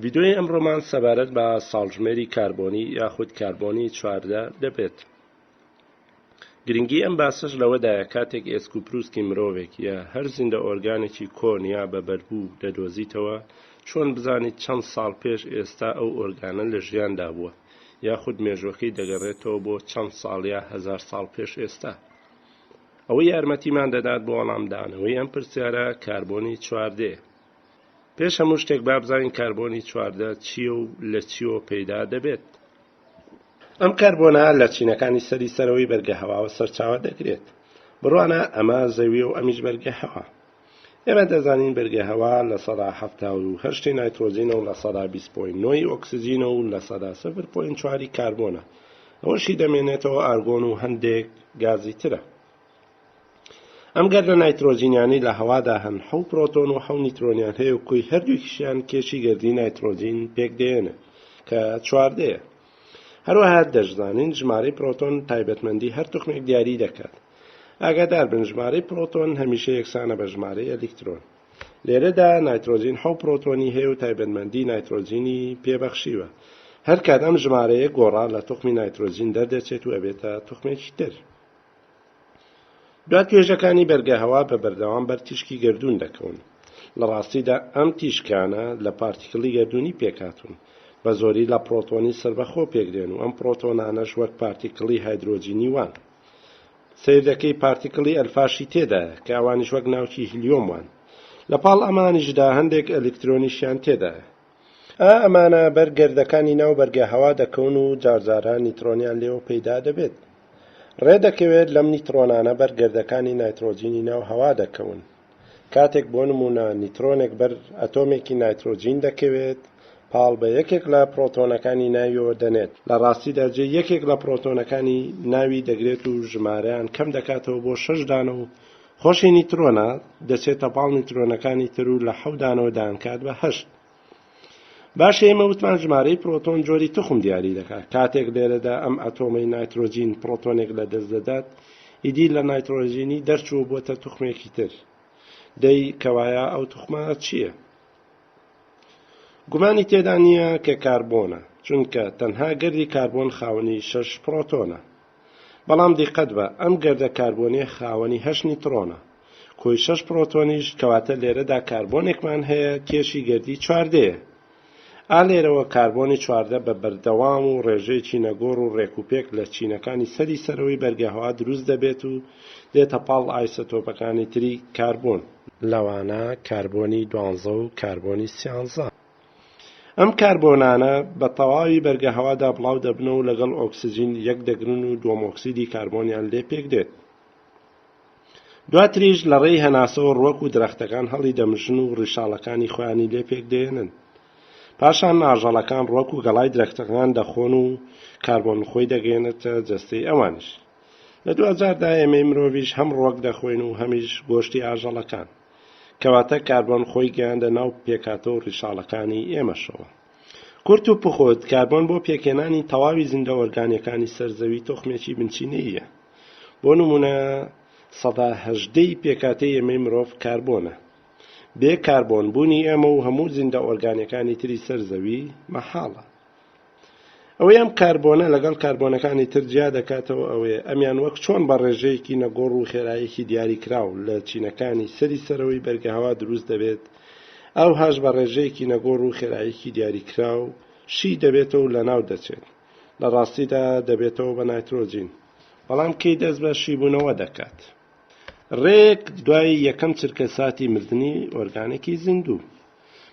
ڤیدۆی ئەمڕۆمان سەبارەت بە ساڵژمێری کاربۆنی یاخود کاربۆنی 14 دەبێت. گرنگی ئەم باسەش لەوەدایە کاتێک ئێسک و پرووسکی مرۆڤێک یا هەر زیندە ئۆرگانێکی کۆن یا بە بەربوو دەدۆزیتەوە چۆن بزانیت چەند ساڵ پێش ئێستا ئەو ئۆرگانە لە ژیاندا بووە یاخود مێژوەکەی دەگەڕێتەوە بۆ چەند ساڵ یا هەزار ساڵ پێش ئێستا. ئەوە یارمەتیمان دەدات بۆ وەڵامدانەوەی ئەم پرسیارە کاربۆنی 14. پێش هەموو شتێک با بزانین کاربۆنی 14 چییە و لە چیەوە پەیدا دەبێت. ئەم کاربۆنە لە چینەکانی سەری سەرەوەی بەرگە هەواوە سەرچاوە دەگرێت. بڕوانە ئەمە زەویە و ئەمیش بەرگە هەوا. ئێمە دەزانین بەرگە هەوا لە 78 نایترۆجینە و لە 120.9 ئۆکسجینە و لە 0.4 کاربۆنە. ئەوەشی دەمێنێتەوە ئارگۆن و هەندێک گازی ترە. ئەم گەردە نایترۆجینیانی لە هەوادا هەن 7 پرۆتۆن و 7 نیترۆنیان هەیە و کۆی هەردووکیشیان کێشی گەردی نایترۆجین پێک دێنێ کە 14. هەروەها دەشزانین ژمارەی پرۆتۆن تایبەتمەندی هەر توخمێک دیاری دەکات. ئاگادار بن ژمارەی پرۆتۆن هەمیشە یەکسانە بە ژمارەی ئەلکترۆن. لێرەدا نایترۆجین 7 پرۆتۆنی هەیە و تایبەتمەندی نایترۆجینی پێبەخشیوە. هەر کات ئەم ژمارەیە گۆڕا لە توخمی نایترۆجین دەردەچێت و ئەبێتە توخمێکی تر. دوات توێژەکانی بەرگە هەوا بە بەردەوام بەر تیشکی گەردوون دەکەون. لە ڕاستیدا ئەم تیشکانە لە پارتیکڵی گەردوونی پێکهاتوون. بە زۆری لە پرۆتۆنی سربەخۆ پێکدێن و ئەم پرۆتۆنانەش وەک پارتیکڵی هایدرۆجینی وان. سیر دەکەی پارتیکڵی ئەلفاشی تێدایە کە ئەوانیش وەک ناوکی هیلیۆم وان. لە پاڵ ئەمانیشدا هەندێک ئەلکترۆنیشیان تێدایە. ئەمانە بەر گەردەکانی ناو بەرگە هەوا دەکەون و جارجاران نیترۆنیان لێوە پەیدا دەبێت. ڕێدەکەوێت لەم نیترۆنانە بەر گەردەکانی نایترۆجینی ناو هەوا دەکەون. کاتێک بۆ نمونە نیترۆنێک بەر ئەتۆمێکی نایترۆجین دەکەوێت پاڵ بە یەکێک لە پرۆتۆنەکانی ناویەوە دەنێت. لە ڕاستیدا جێ یەکێک لە پرۆتۆنەکانی ناوی دەگرێت و ژمارەیان کەم دەکاتەوە بۆ 6 دانە و خۆشی نیترۆنە دەچێتە پاڵ نیترۆنەکانی تر و لە 7 دانەوە دانکات بە 8. باشە ئێمە وتمان ژمارەی پرۆتۆن جۆری تخم دیاری دەکات. کاتێک لێرەدا ئەم ئەتۆمەی نایترۆجین پرۆتۆنێک لە دەست دەدات ئیدی لە نایترۆجینی دەرچوو بۆتە توخمێکی تر. دەی کەوایە ئەو توخمە چییە؟ گومانی تێدا نییە کە کاربۆنە چونکە تەنها گەردی کاربۆن خاوەنی 6 پرۆتۆنە. بەڵام دیقەت بە ئەم گەردە کاربۆنیە خاوەنی 8 نیترۆنە. کۆی 6 پرۆتۆنیش کەواتە لێرەدا کاربۆنێکمان هەیە کێشی گەردی 14. لێرەوە کاربۆنی 14 بە بەردەوام و ڕێژەیەکی نەگۆڕ و ڕێکوپێک لە چینەکانی سەری سەرەوەی بەرگەهەوا دروست دەبێت و دێتە پاڵ ئایسۆتۆپەکانی تری کاربۆن. لەوانە کاربۆنی 12 و کاربۆنی 13. ئەم کاربۆنانە بە تەواوی بەرگەهەوادا بڵاو دەبنەوە و لەگەڵ ئۆکسجین یەک دەگرن و دۆمۆکسیدی کاربۆنیان لێ پێک دێت. دواتریش لە ڕێی هەناسەوە ڕووەک و درەختەکان هەڵی دەمژن و ڕیشاڵەکانی خۆیانی لێ پێک دێنن. پاشان ناژەڵەکان ڕووەک و گەڵای درەختەکان دەخۆن و کاربۆن خۆی دەگەێنێتە جەستەی ئەوانش. لە 2000دا ئێمەی مرۆڤیش هەم ڕووەک دەخۆین و هەمیش گۆشتی ئاژەڵەکان. کەواتە کاربۆن خۆی گەیاندە ناو پێکهاتە و ڕیشاڵەکانی ئێمەشەوە. کورت و پخۆت کاربۆن بۆ پێکهێنانی تەواوی زیندە ئۆرگانیەکانی سەرزەوی تۆخمێکی بنچینەیە. بۆ نمونە 118 پێکهاتەی ئێمەی مرۆڤ کاربۆنە. بێ کاربۆن بوونی ئێمە و هەموو زیندە ئۆرگانیەکانی تری سەرزەوی مەحاڵە. ئەوەی ئەم کاربۆنە لەگەڵ کاربۆنەکانی تر جیا دەکاتەوە ئەوەیە ئەمیان وەک چۆن بە ڕێژەیەکی نەگۆڕ و خێراییەکی دیاری کراو لە چینەکانی سەری سەرەوەی بەرگەهەوا دروست دەبێت ئەوهاش بە ڕێژەیەکی نەگۆڕ و خێراییەکی دیاری کراو شی دەبێتەوە و لەناو دەچێت. لە ڕاستیدا دەبێتەوە بە نایترۆجین. بەڵام کەی دەست بە شیبوونەوە دەکات. ڕێک دوای یەکەم چرکە ساتی مردنی ئۆرگانێکی زیندوو.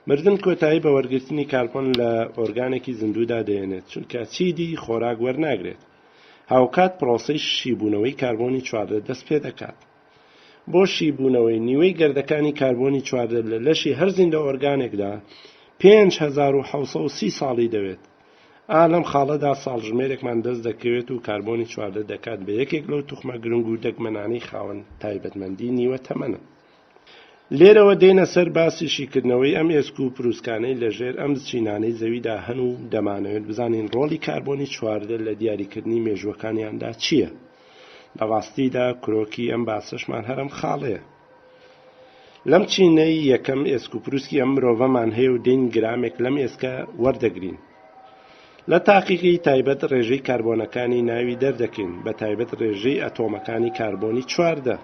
مردن کۆتایی بە وەرگرتنی کاربۆن لە ئۆرگانێکی زیندوودا دێنێت چونکە چیدی خۆراک وەرناگرێت. هاوکات پرۆسەی شیبوونەوەی کاربۆنی 14 دەست پێ دەکات. بۆ شیبوونەوەی نیوەی گەردەکانی کاربۆنی 14 لە لەشی هەر زیندە ئۆرگانێکدا 5730 ساڵی دەوێت. لەم خاڵەدا ساڵژمێرێکمان دەست دەکەوێت و کاربۆنی 14 دەکات بە یەکێک لەو توخمە گرنگ و دەگمەنانەی خاوەن تایبەتمەندی نیوە تەمەنە. لێرەوە دێنە سەر باسی شیکردنەوەی ئەم ئێسک و پرووسکانەی لەژێر ئەم چینانەی زەویدا هەن و دەمانەوێت بزانین ڕۆڵی کاربۆنی چواردە لە دیاریکردنی مێژووەکانیاندا چییە. بەڕاستیدا کرۆکی ئەم باسەشمان هەرم خاڵەیە. لەم چینەی یەکەم ئێسک و پرووسکی ئەم مرۆڤەمان هەیە و دێین گرامێک لەم ئێسکە وەردەگرین. لە تاقیقی تایبەت ڕێژەی کاربۆنەکانی ناوی دەردەکەین، بە تایبەت ڕێژەی ئەتۆمەکانی کاربۆنی چواردە.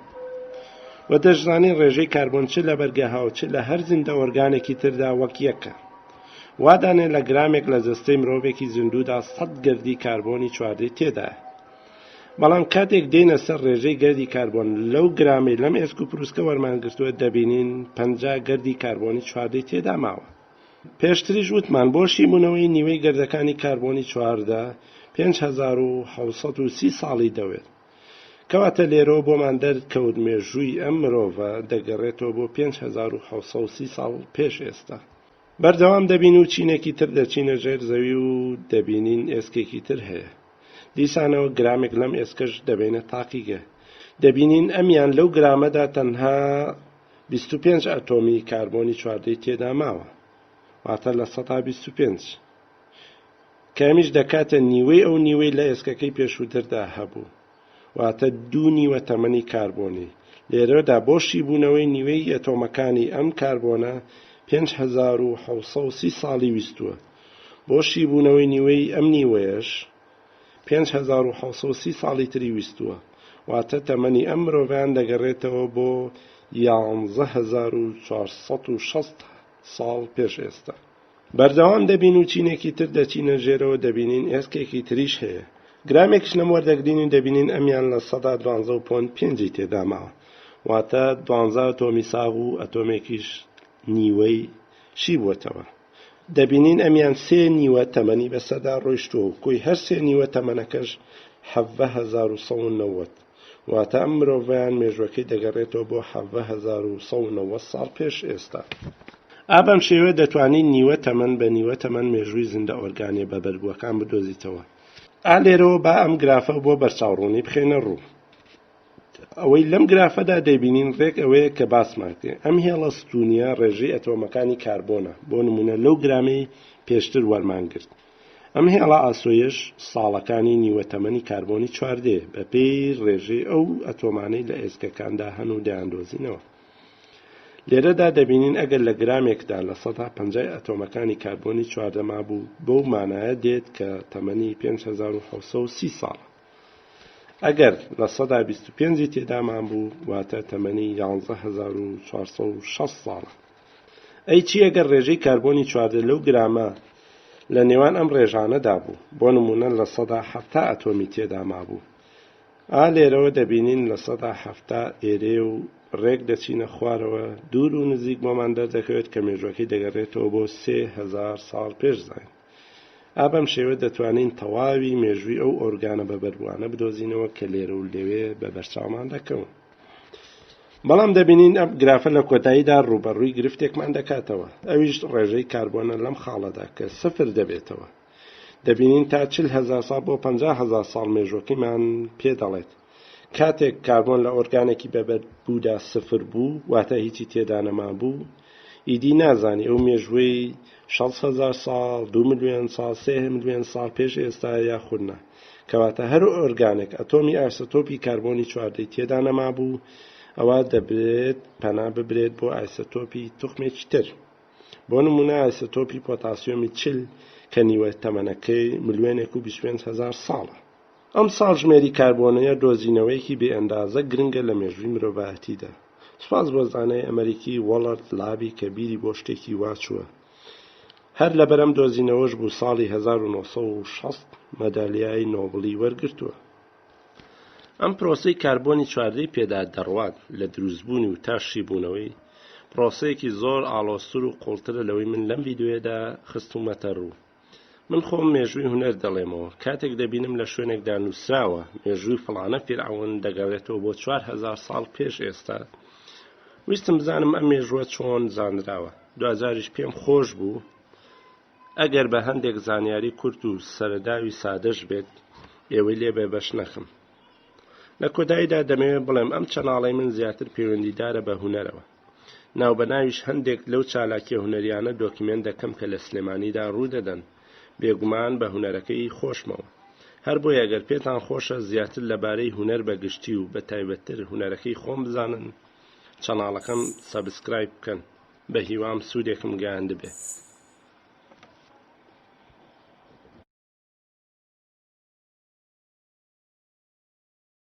و دەشزانین ڕێژەی کاربۆن چ لە بەرگەها و چ لە هەر زیندە ئۆرگانێکی تردا وەک یەکە. وادانێ لە گرامێک لە جەستەی مرۆڤێکی زیندوودا 100 گردی کاربۆنی چواردەی تێدایە. بەڵام کاتێک دێنە سەر ڕێژەی گەردی کاربۆن لەو گرامەی لەم ئێسک و پرووسکە وەرمانگرتووە دەبینین 50 گردی کاربۆنی چواردەی تێدا ماوە. پێشتریش وتمان بۆشی بوونەوەی نیوەی گەردەکانی کاربۆنی چواردە 5730 ساڵی دەوێت. کەواتە لێرەوە بۆمان دەرکەوت مێژووی ئەم مرۆڤە دەگەڕێتەوە بۆ 5730 ساڵ پێش ئێستا. بەردەوام دەبین و چینێکی تر دەچینە ژێر زەوی و دەبینین ئێسکێکی تر هەیە. دیسانەوە گرامێک لەم ئێسکەش دەبێنە تاقیگە. دەبینین ئەمیان لەو گرامەدا تەنها 25 ئەتۆمی کاربۆنی چواردەی تێدا ماوە، واتە لە 125. کامیش دەکاتە نیوەی ئەو نیوەی لە ئێسکەکەی پێشووتردا هەبوو، واتە 2 نیوە تەمەنی کاربۆنی. لێرەدا بۆشی بوونەوەی نیوەی ئەتۆمەکانی ئەم کاربۆنە 5730 ساڵی ویستووە. بۆشی بوونەوەی نیوەی ئەم نیوەیەش 5730 ساڵی تری ویستووە، واتە تەمەنی ئەم مرۆڤیان دەگەڕێتەوە بۆ 11460 ساڵ پێش ئێستا. بەردەوام دەبین و چینێکی تر دەچینە ژێرەوە دەبینین ئێسکێکی تریش هەیە. گرامێکش لەم وەردەگرین و دەبینین ئەمیان لە 12.5 تێدا ماوە، واتە 12 ئەتۆمی ساغ و ئەتۆمێکیش نیوەی شی بووەتەوە. دەبینین ئەمیان 3 نیوە تەمەنی بەسەردا ڕۆیشتووە و کۆی هەر 3 نیوە تەمەنەکەش 7190، واتە ئەم مرۆڤیان مێژوەکەی دەگەڕێتەوە بۆ 7190 ساڵ پێش ئێستا. ئابەم شێوە دەتوانین نیوە تەمەن بە نیوە تەمەن مێژووی زیندە ئۆرگانێ بە بەرگووەکان بدۆزیتەوە. لێرەوە با ئەم گرافە بۆ بەرچاوڕوونی بخێنە ڕوو. ئەوەی لەم گرافەدا دەبینین ڕێک ئەوەیە کە باسمان کرد. ئەم هێڵە ستونیە ڕێژەی ئەتۆمەکانی کاربۆنە، بۆ نمونە لەو گرامەی پێشتر وەرمانگرت. ئەم هێڵە ئاسۆیەش ساڵەکانی نیوە تەمەنی کاربۆنی چواردێ بە پێی ڕێژەی ئەو ئەتۆمانەی لە ئێسکەکاندا هەن و دەیاندۆزینەوە. لێرەدا دەبینین ئەگەر لە گرامێکدا لە 150 ئەتۆمەکانی کاربۆنی چواردە مابوو، بەو مانایە دێت کە تەمەنی 5730 ساڵە. ئەگەر لە 125 تێدامان بوو، واتە تەمەنی 11460 ساڵە. ئەی چی ئەگەر ڕێژەی کاربۆنی چواردە لەو گرامە لە نێوان ئەم ڕێژانەدا بوو، بۆ نمونە لە 170 ئەتۆمی تێدا مابوو. لێرەوە دەبینین لە 170 ئێرێ و ڕێک دەچینە خوارەوە دوور و نزیک بۆمان دەردەکەوێت کە مێژوەکەی دەگەڕێتەوە بۆ 3000 ساڵ پێش زاین. بەم شێوە دەتوانین تەواوی مێژووی ئەو ئۆرگانە بە بەرگوانە بدۆزینەوە کە لێرە و لێوێ بە بەرچاومان دەکەون. بەڵام دەبینین ئەم گرافە لە کۆتاییدا ڕوبەڕووی گرفتێکمان دەکاتەوە، ئەویش ڕێژەی کاربۆنە لەم خاڵەدا کە 0 دەبێتەوە. دەبینین تا 40,000 ساڵ بۆ 50,000 ساڵ مێژوەکەیمان پێ دەڵێت. کاتێک کاربۆن لە ئۆرگانێکی بەبەربوودا 0 بوو، واتە هیچی تێدا نەما بوو، ئیدی نازانی ئەو مێژوەی 600,000 ساڵ، 2 ملیۆن ساڵ، 3 ملیۆن ساڵ پێش ئێستا یاخودنا. کەواتە هەر ئۆرگانێک ئەتۆمی ئایسۆتۆپی کاربۆنی چواردەی تێدا نەما بوو، ئەوە دەبرێت پەنا ببرێت بۆ ئایسۆتۆپی توخمێکی تر. بۆ نمونە ئایسۆتۆپی پۆتاسیۆمی 40 کە نیوە تەمەنەکەی 1,25,000 ساڵە. ئەم ساڵژمێری کاربۆنەیە دۆزینەوەیەکی بێئەندازە گرنگە لە مێژووی مرۆڤایەتیدا. سوپاس بۆ زانای ئەمریکی وەڵارد لابی کە بیری بۆ شتێکی واچووە. هەر لەبەرەم دۆزینەوەش بوو ساڵی 1960 مەدالیای نۆبڵی وەرگرتووە. ئەم پرۆسەی کاربۆنی چواردەی پێدا دەڕوات لە دروستبوونی و تاشی بوونەوەی پرۆسەیەکی زۆر ئاڵۆزتر و قوڵترە لەوەی من لەم ڤیدیۆیەدا خستومەتە ڕوو. من خۆم مێژووی هونەر دەڵێمەوە. کاتێک دەبینم لە شوێنێکدا نووسراوە مێژووی فڵانە فیرعەون دەگەڕێتەوە بۆ 4000 ساڵ پێش ئێستا، ویستم بزانم ئەم مێژووە چۆن زانراوە. دوجاریش پێم خۆش بوو ئەگەر بە هەندێک زانیاری کورت و سەرەداوی سادەش بێت ئێوەی لێ بێ بەش نەخم. لە کۆتاییدا دەمەوێت بڵێم ئەم چەناڵەی من زیاتر پەیوەندیدارە بە هونەرەوە. ناوبەناویش هەندێک لەو چالاکیە هونەریانە دۆکیمێنت دەکەم کە لە سلێمانیدا ڕوودەدەن، بێگومان بە هونەرەکەی خۆشمەوە. هەر بۆیە ئەگەر پێتان خۆشە زیاتر لەبارەی هونەر بەگشتی و بە تایبەتتر هونەرەکەی خۆم بزانن، چەناڵەکەم سەبسکرایب بکەن، بە هیوام سوودێکم گەیاندبێ.